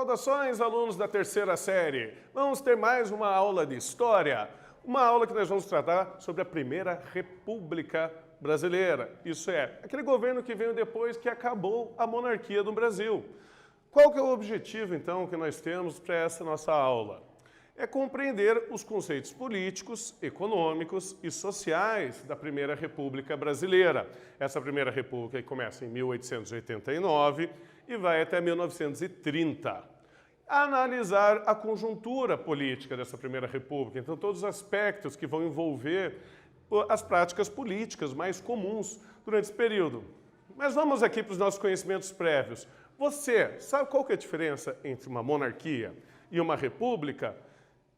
Saudações, alunos da terceira série! Vamos ter mais uma aula de História. Uma aula que nós vamos tratar sobre a Primeira República Brasileira. Isso é, aquele governo que veio depois que acabou a monarquia do Brasil. Qual que é o objetivo, então, que nós temos para essa nossa aula? É compreender os conceitos políticos, econômicos e sociais da Primeira República Brasileira. Essa Primeira República começa em 1889 e vai até 1930. Analisar a conjuntura política dessa Primeira República, então todos os aspectos que vão envolver as práticas políticas mais comuns durante esse período. Mas vamos aqui para os nossos conhecimentos prévios. Você sabe qual que é a diferença entre uma monarquia e uma república?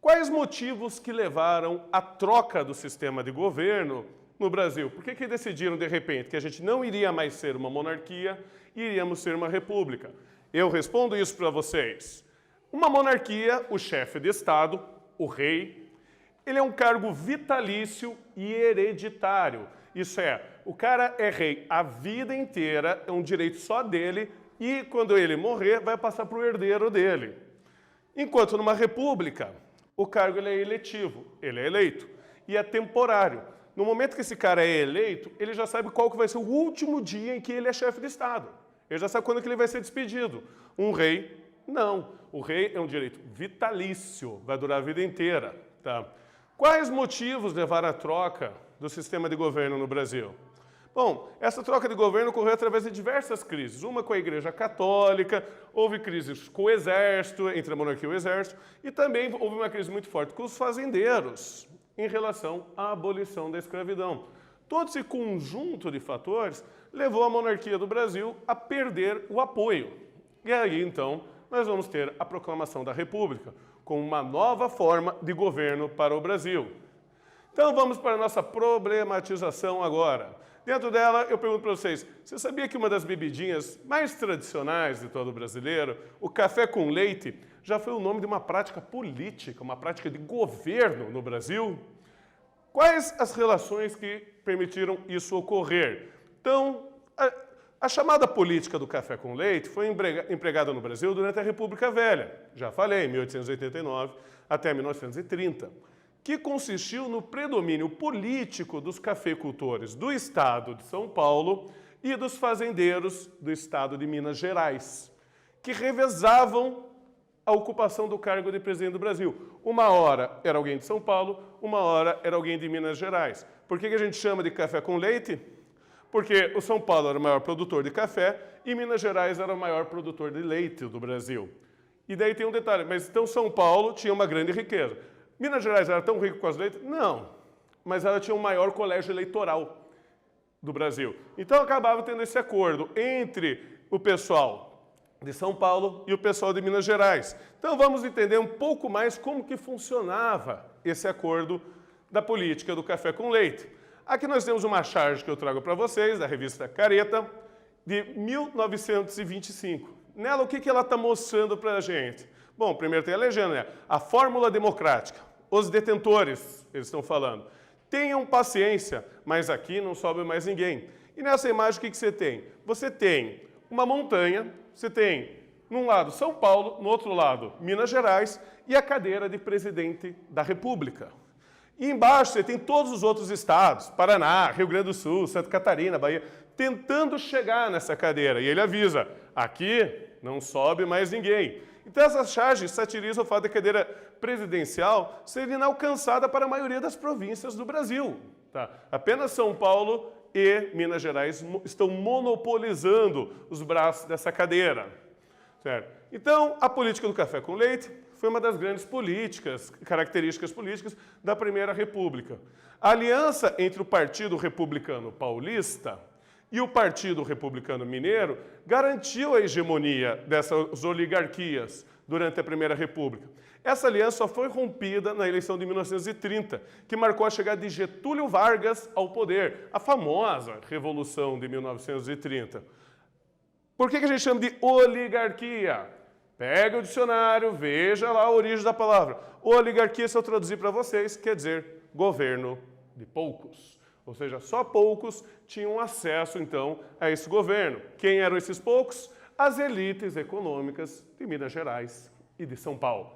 Quais motivos que levaram à troca do sistema de governo no Brasil? Por que decidiram, de repente, que a gente não iria mais ser uma monarquia e iríamos ser uma república? Eu respondo isso para vocês. Uma monarquia, o chefe de Estado, o rei, ele é um cargo vitalício e hereditário. Isso é, o cara é rei a vida inteira, é um direito só dele, e quando ele morrer, vai passar para o herdeiro dele. Enquanto numa república, o cargo ele é eletivo, ele é eleito, e é temporário. No momento que esse cara é eleito, ele já sabe qual que vai ser o último dia em que ele é chefe de Estado. Ele já sabe quando que ele vai ser despedido. Um rei, não. O rei é um direito vitalício, vai durar a vida inteira. Tá? Quais motivos levaram à troca do sistema de governo no Brasil? Bom, essa troca de governo ocorreu através de diversas crises. Uma com a Igreja Católica, houve crises com o Exército, entre a monarquia e o Exército, e também houve uma crise muito forte com os fazendeiros em relação à abolição da escravidão. Todo esse conjunto de fatores levou a monarquia do Brasil a perder o apoio. E aí, então, nós vamos ter a proclamação da República, com uma nova forma de governo para o Brasil. Então, vamos para a nossa problematização agora. Dentro dela, eu pergunto para vocês, você sabia que uma das bebidinhas mais tradicionais de todo brasileiro, o café com leite, já foi o nome de uma prática política, uma prática de governo no Brasil? Quais as relações que permitiram isso ocorrer? Então, a chamada política do café com leite foi empregada no Brasil durante a República Velha, já falei, 1889 até 1930, que consistiu no predomínio político dos cafeicultores do estado de São Paulo e dos fazendeiros do estado de Minas Gerais, que revezavam a ocupação do cargo de presidente do Brasil. Uma hora era alguém de São Paulo, uma hora era alguém de Minas Gerais. Por que a gente chama de café com leite? Porque o São Paulo era o maior produtor de café e Minas Gerais era o maior produtor de leite do Brasil. E daí tem um detalhe, mas então São Paulo tinha uma grande riqueza. Minas Gerais era tão rico com as leites? Não, mas ela tinha o maior colégio eleitoral do Brasil. Então acabava tendo esse acordo entre o pessoal de São Paulo e o pessoal de Minas Gerais. Então vamos entender um pouco mais como que funcionava esse acordo da política do café com leite. Aqui nós temos uma charge que eu trago para vocês, da revista Careta, de 1925. Nela, o que ela está mostrando para a gente? Bom, primeiro tem a legenda, né? A fórmula democrática. Os detentores, eles estão falando, tenham paciência, mas aqui não sobe mais ninguém. E nessa imagem, o que você tem? Você tem uma montanha, você tem, num lado, São Paulo, no outro lado, Minas Gerais, e a cadeira de presidente da República. E embaixo você tem todos os outros estados, Paraná, Rio Grande do Sul, Santa Catarina, Bahia, tentando chegar nessa cadeira. E ele avisa, aqui não sobe mais ninguém. Então essas charges satirizam o fato da cadeira presidencial ser inalcançada para a maioria das províncias do Brasil. Tá? Apenas São Paulo e Minas Gerais estão monopolizando os braços dessa cadeira. Certo? Então, a política do café com leite foi uma das grandes características políticas da Primeira República. A aliança entre o Partido Republicano Paulista e o Partido Republicano Mineiro garantiu a hegemonia dessas oligarquias durante a Primeira República. Essa aliança só foi rompida na eleição de 1930, que marcou a chegada de Getúlio Vargas ao poder, a famosa Revolução de 1930. Por que a gente chama de oligarquia? Pega o dicionário, veja lá a origem da palavra. Oligarquia, se eu traduzir para vocês, quer dizer governo de poucos. Ou seja, só poucos tinham acesso, então, a esse governo. Quem eram esses poucos? as elites econômicas de Minas Gerais e de São Paulo.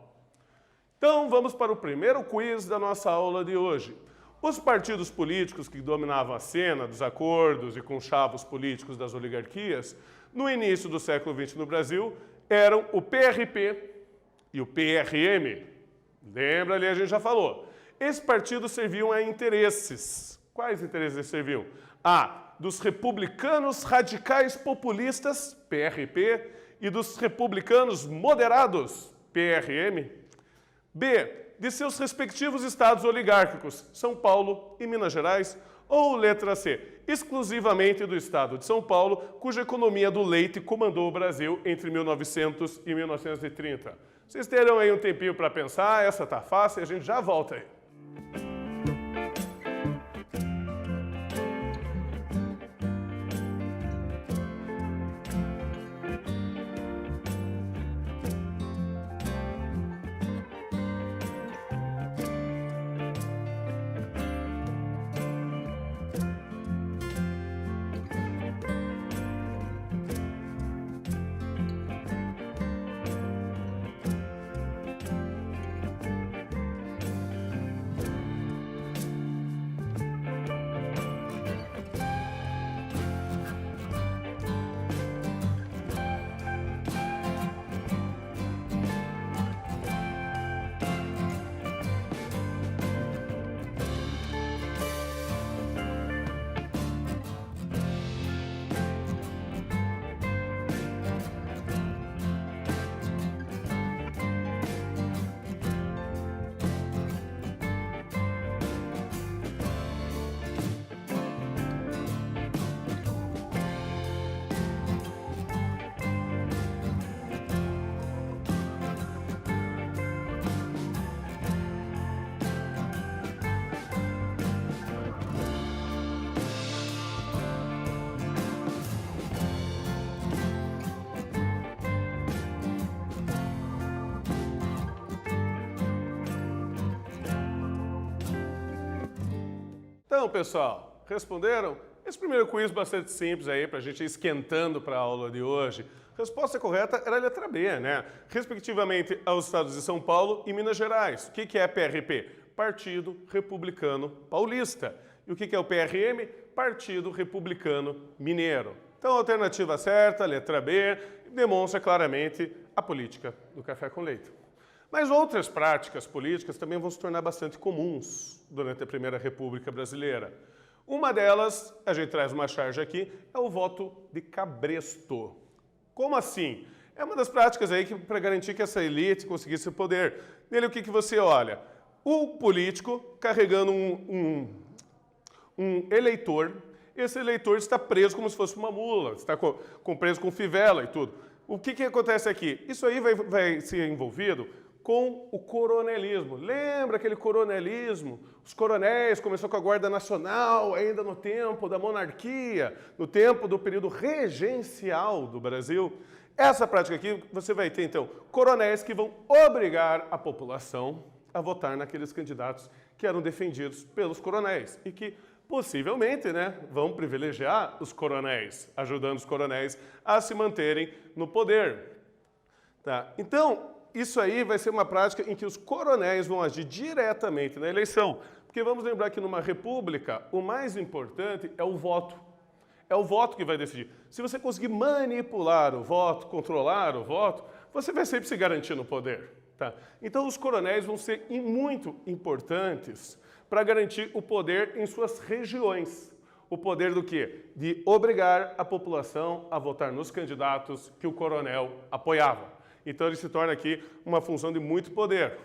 Então, vamos para o primeiro quiz da nossa aula de hoje. Os partidos políticos que dominavam a cena dos acordos e conchavos políticos das oligarquias, no início do século XX no Brasil, eram o PRP e o PRM. Lembra ali, a gente já falou. Esses partidos serviam a interesses. Quais interesses serviam? A, dos republicanos radicais populistas, PRP, e dos republicanos moderados, PRM. B, de seus respectivos estados oligárquicos, São Paulo e Minas Gerais. Ou letra C, exclusivamente do estado de São Paulo, cuja economia do leite comandou o Brasil entre 1900 e 1930. Vocês terão aí um tempinho para pensar, essa tá fácil e a gente já volta aí. Então, pessoal, responderam? Esse primeiro quiz bastante simples aí, para a gente ir esquentando para a aula de hoje. A resposta correta era a letra B, né? Respectivamente aos estados de São Paulo e Minas Gerais. O que é PRP? Partido Republicano Paulista. E o que é o PRM? Partido Republicano Mineiro. Então, a alternativa certa, letra B, demonstra claramente a política do café com leite. Mas outras práticas políticas também vão se tornar bastante comuns durante a Primeira República Brasileira. Uma delas, a gente traz uma charge aqui, é o voto de cabresto. Como assim? É uma das práticas aí que para garantir que essa elite conseguisse o poder. Nele, o que você olha? O político carregando um eleitor. Esse eleitor está preso como se fosse uma mula, está preso com fivela e tudo. O que acontece aqui? Isso aí vai ser envolvido com o coronelismo. Lembra aquele coronelismo? Os coronéis começou com a Guarda Nacional, ainda no tempo da monarquia, no tempo do período regencial do Brasil. Essa prática aqui, você vai ter, então, coronéis que vão obrigar a população a votar naqueles candidatos que eram defendidos pelos coronéis e que, possivelmente, né, vão privilegiar os coronéis, ajudando os coronéis a se manterem no poder. Tá? Então, isso aí vai ser uma prática em que os coronéis vão agir diretamente na eleição. Porque vamos lembrar que numa república, o mais importante é o voto. É o voto que vai decidir. Se você conseguir manipular o voto, controlar o voto, você vai sempre se garantir no poder. Tá? Então, os coronéis vão ser muito importantes para garantir o poder em suas regiões. O poder do quê? De obrigar a população a votar nos candidatos que o coronel apoiava. Então, ele se torna aqui uma função de muito poder.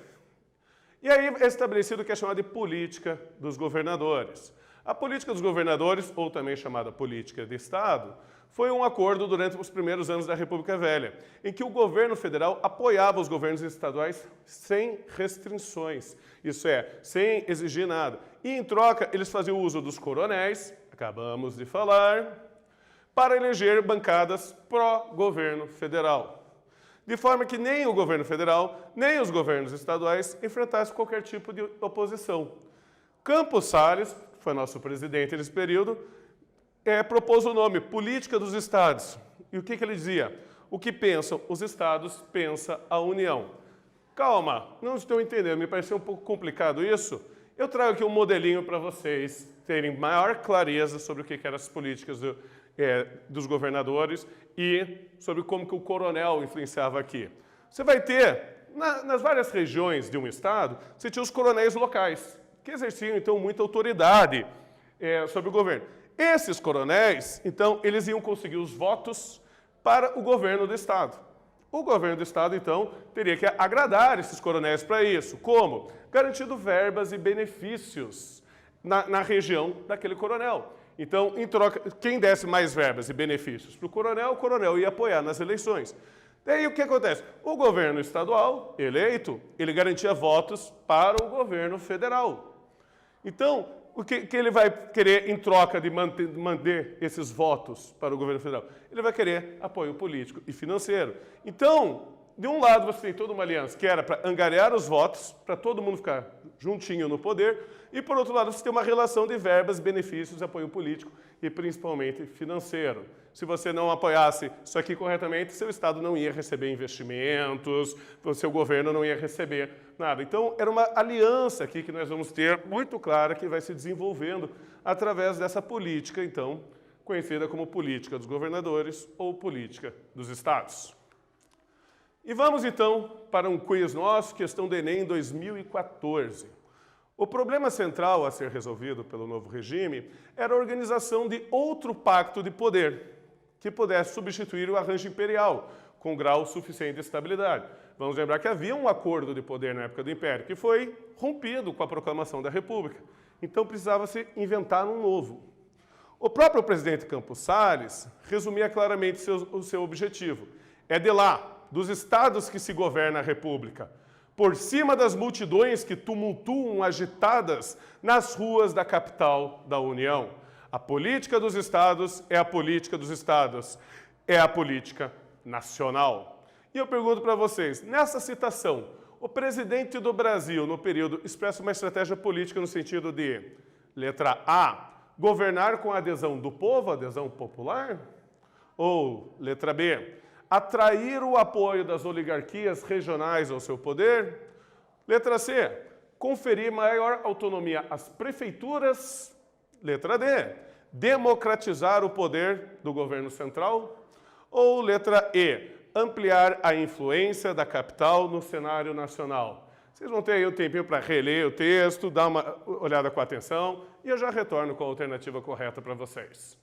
E aí é estabelecido o que é chamado de política dos governadores. A política dos governadores, ou também chamada política de Estado, foi um acordo durante os primeiros anos da República Velha, em que o governo federal apoiava os governos estaduais sem restrições, isso é, sem exigir nada. E, em troca, eles faziam uso dos coronéis, acabamos de falar, para eleger bancadas pró-governo federal. De forma que nem o governo federal, nem os governos estaduais enfrentassem qualquer tipo de oposição. Campos Salles, que foi nosso presidente nesse período, propôs o nome Política dos Estados. E o que ele dizia? O que pensam os estados, pensa a União. Calma, não estou entendendo, me pareceu um pouco complicado isso. Eu trago aqui um modelinho para vocês terem maior clareza sobre o que eram as políticas dos governadores e sobre como que o coronel influenciava aqui. Você vai ter, nas várias regiões de um estado, você tinha os coronéis locais, que exerciam, então, muita autoridade sobre o governo. Esses coronéis, então, eles iam conseguir os votos para o governo do estado. O governo do estado, então, teria que agradar esses coronéis para isso. Como? Garantindo verbas e benefícios na região daquele coronel. Então, em troca, quem desse mais verbas e benefícios para o coronel ia apoiar nas eleições. Daí o que acontece? O governo estadual, eleito, ele garantia votos para o governo federal. Então, o que ele vai querer em troca de manter esses votos para o governo federal? Ele vai querer apoio político e financeiro. Então, de um lado você tem toda uma aliança que era para angariar os votos, para todo mundo ficar juntinho no poder, e por outro lado você tem uma relação de verbas, benefícios, apoio político e principalmente financeiro. Se você não apoiasse isso aqui corretamente, seu estado não ia receber investimentos, o seu governo não ia receber nada. Então, era uma aliança aqui que nós vamos ter muito clara que vai se desenvolvendo através dessa política, então, conhecida como política dos governadores ou política dos estados. E vamos, então, para um quiz nosso, questão do Enem 2014. O problema central a ser resolvido pelo novo regime era a organização de outro pacto de poder, que pudesse substituir o arranjo imperial, com grau suficiente de estabilidade. Vamos lembrar que havia um acordo de poder na época do Império, que foi rompido com a proclamação da República. Então precisava-se inventar um novo. O próprio presidente Campos Salles resumia claramente o seu objetivo. É de lá, dos estados que se governa a República, por cima das multidões que tumultuam agitadas nas ruas da capital da União. A política dos estados é a política dos estados, é a política nacional. E eu pergunto para vocês, nessa citação, o presidente do Brasil, no período, expressa uma estratégia política no sentido de, letra A, governar com a adesão do povo, adesão popular? Ou, letra B, atrair o apoio das oligarquias regionais ao seu poder? Letra C, conferir maior autonomia às prefeituras? Letra D, democratizar o poder do governo central? Ou letra E, ampliar a influência da capital no cenário nacional? Vocês vão ter aí um tempinho para reler o texto, dar uma olhada com atenção e eu já retorno com a alternativa correta para vocês.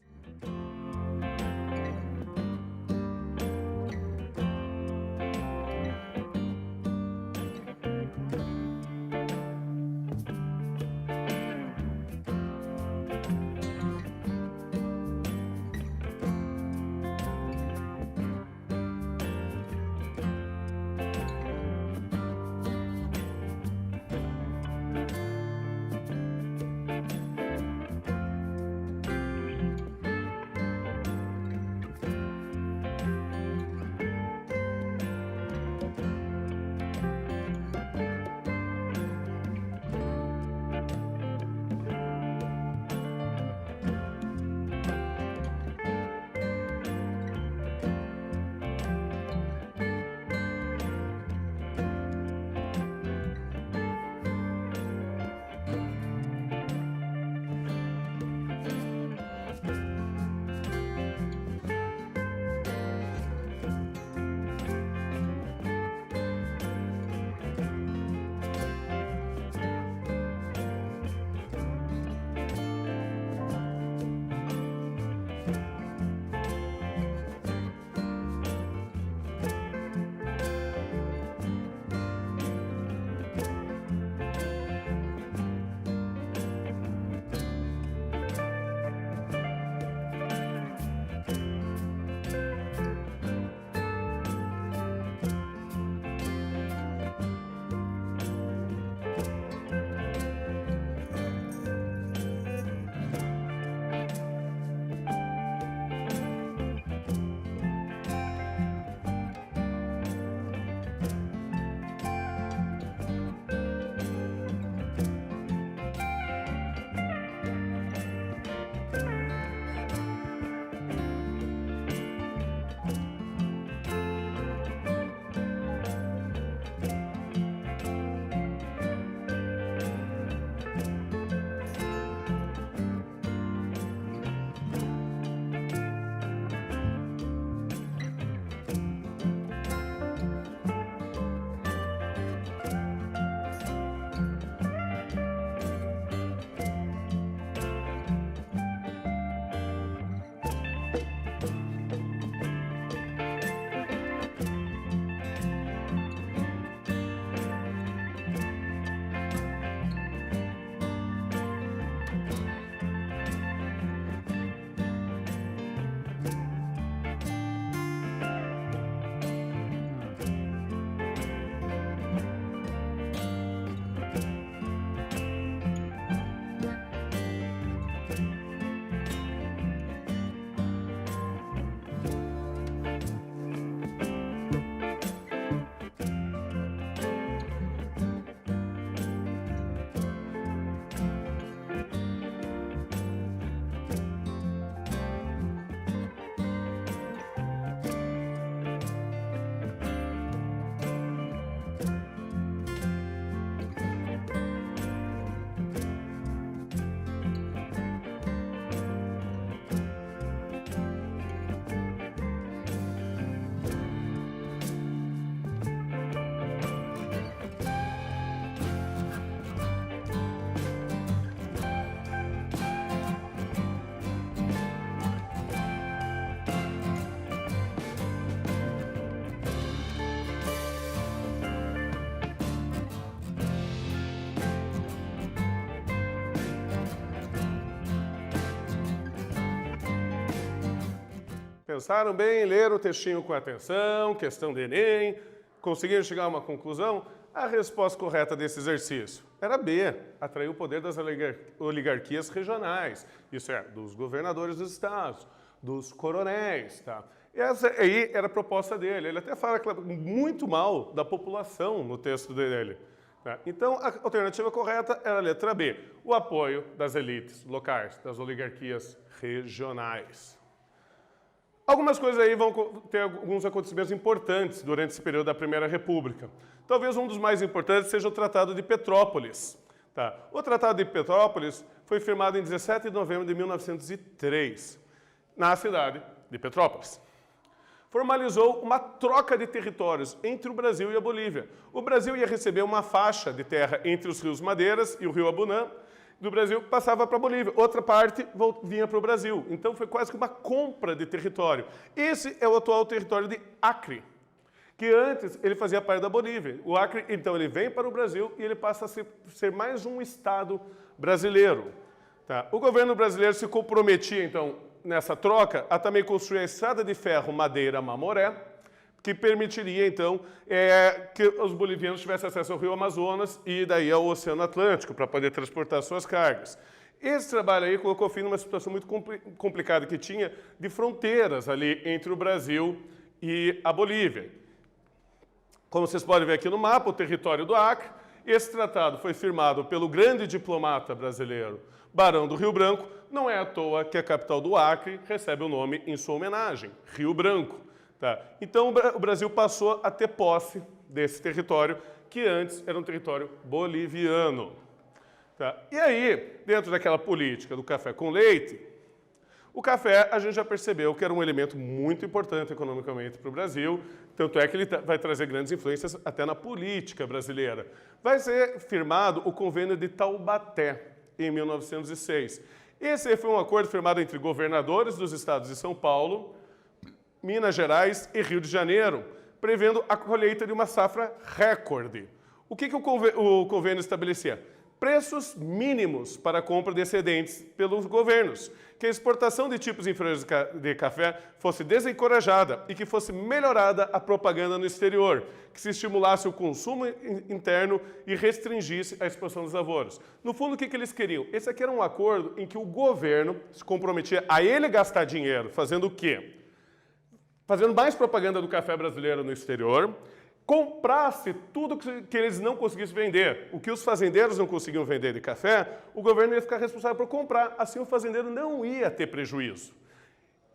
Pensaram bem, leram o textinho com atenção, questão de Enem, conseguiram chegar a uma conclusão? A resposta correta desse exercício era B, atrair o poder das oligarquias regionais, isso é, dos governadores dos estados, dos coronéis, tá? Essa aí era a proposta dele. Ele até fala muito mal da população no texto dele. Tá? Então, a alternativa correta era a letra B, o apoio das elites locais, das oligarquias regionais. Algumas coisas aí vão ter alguns acontecimentos importantes durante esse período da Primeira República. Talvez um dos mais importantes seja o Tratado de Petrópolis. Tá? O Tratado de Petrópolis foi firmado em 17 de novembro de 1903, na cidade de Petrópolis. Formalizou uma troca de territórios entre o Brasil e a Bolívia. O Brasil ia receber uma faixa de terra entre os rios Madeiras e o rio Abunã, do Brasil passava para a Bolívia, outra parte vinha para o Brasil. Então foi quase que uma compra de território. Esse é o atual território de Acre, que antes ele fazia parte da Bolívia. O Acre, então, ele vem para o Brasil e ele passa a ser mais um estado brasileiro. Tá? O governo brasileiro se comprometia, então, nessa troca, a também construir a estrada de ferro Madeira-Mamoré, que permitiria, então, que os bolivianos tivessem acesso ao rio Amazonas e daí ao Oceano Atlântico para poder transportar suas cargas. Esse trabalho aí colocou fim numa situação muito complicada que tinha de fronteiras ali entre o Brasil e a Bolívia. Como vocês podem ver aqui no mapa, o território do Acre, esse tratado foi firmado pelo grande diplomata brasileiro Barão do Rio Branco. Não é à toa que a capital do Acre recebe o nome em sua homenagem, Rio Branco. Tá? Então, o Brasil passou a ter posse desse território, que antes era um território boliviano. Tá? E aí, dentro daquela política do café com leite, o café a gente já percebeu que era um elemento muito importante economicamente para o Brasil, tanto é que ele vai trazer grandes influências até na política brasileira. Vai ser firmado o Convênio de Taubaté, em 1906. Esse foi um acordo firmado entre governadores dos estados de São Paulo, Minas Gerais e Rio de Janeiro, prevendo a colheita de uma safra recorde. O que o convênio estabelecia? Preços mínimos para a compra de excedentes pelos governos, que a exportação de tipos inferiores de café fosse desencorajada e que fosse melhorada a propaganda no exterior, que se estimulasse o consumo interno e restringisse a expansão dos lavouros. No fundo, o que eles queriam? Esse aqui era um acordo em que o governo se comprometia a ele gastar dinheiro, fazendo o quê? Fazendo mais propaganda do café brasileiro no exterior, comprasse tudo que eles não conseguissem vender. O que os fazendeiros não conseguiam vender de café, o governo ia ficar responsável por comprar. Assim, o fazendeiro não ia ter prejuízo.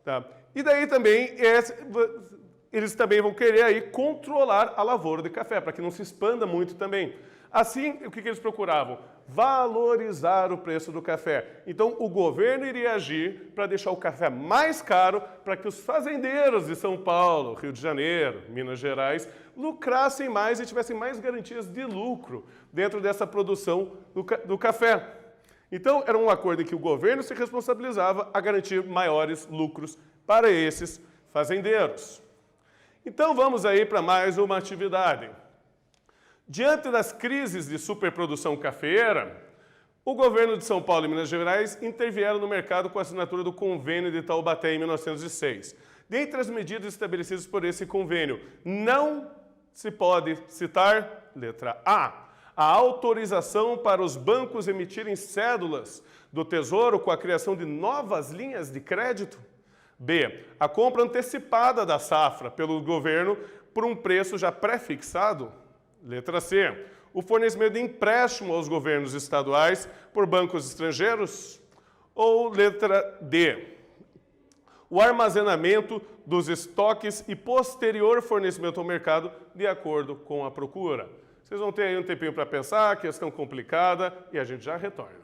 Tá? E daí também, eles também vão querer aí controlar a lavoura de café, para que não se expanda muito também. Assim, o que eles procuravam? Valorizar o preço do café. Então, o governo iria agir para deixar o café mais caro para que os fazendeiros de São Paulo, Rio de Janeiro, Minas Gerais, lucrassem mais e tivessem mais garantias de lucro dentro dessa produção do café. Então, era um acordo em que o governo se responsabilizava a garantir maiores lucros para esses fazendeiros. Então, vamos aí para mais uma atividade. Diante das crises de superprodução cafeeira, o governo de São Paulo e Minas Gerais intervieram no mercado com a assinatura do Convênio de Taubaté em 1906. Dentre as medidas estabelecidas por esse convênio, não se pode citar, letra A, a autorização para os bancos emitirem cédulas do Tesouro com a criação de novas linhas de crédito. B, a compra antecipada da safra pelo governo por um preço já pré-fixado. Letra C, o fornecimento de empréstimo aos governos estaduais por bancos estrangeiros. Ou letra D, o armazenamento dos estoques e posterior fornecimento ao mercado de acordo com a procura. Vocês vão ter aí um tempinho para pensar, questão complicada, e a gente já retorna.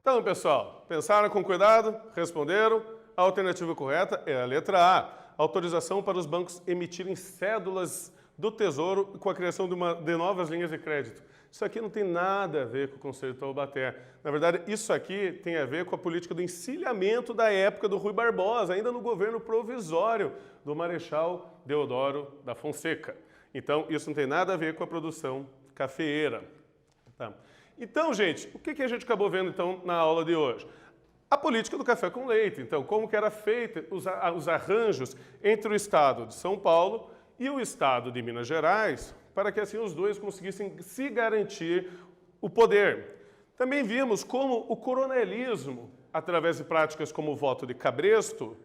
Então, pessoal, pensaram com cuidado? Responderam? A alternativa correta é a letra A. Autorização para os bancos emitirem cédulas do Tesouro com a criação de novas linhas de crédito. Isso aqui não tem nada a ver com o Conselho Taubaté. Na verdade, isso aqui tem a ver com a política do encilhamento da época do Rui Barbosa, ainda no governo provisório do Marechal Deodoro da Fonseca. Então, isso não tem nada a ver com a produção cafeeira. Tá? Então, gente, o que a gente acabou vendo então na aula de hoje? A política do café com leite. Então, como que era feita os arranjos entre o Estado de São Paulo e o Estado de Minas Gerais, para que assim os dois conseguissem se garantir o poder. Também vimos como o coronelismo, através de práticas como o voto de cabresto,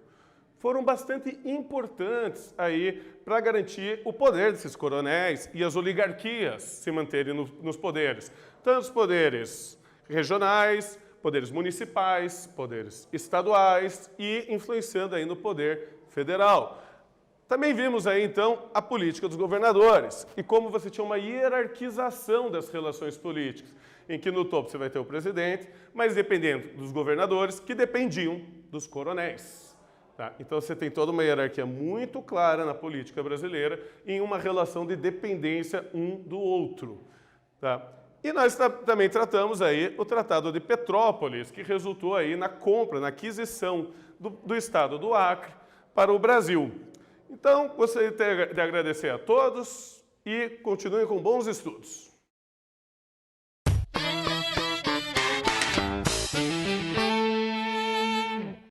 foram bastante importantes aí para garantir o poder desses coronéis e as oligarquias se manterem nos poderes. Tanto os poderes regionais, poderes municipais, poderes estaduais e influenciando aí no poder federal. Também vimos aí, então, a política dos governadores e como você tinha uma hierarquização das relações políticas, em que no topo você vai ter o presidente, mas dependendo dos governadores, que dependiam dos coronéis. Tá? Então você tem toda uma hierarquia muito clara na política brasileira em uma relação de dependência um do outro. Tá? E nós também tratamos aí o Tratado de Petrópolis, que resultou aí na compra, na aquisição do Estado do Acre para o Brasil. Então, gostaria de agradecer a todos e continuem com bons estudos.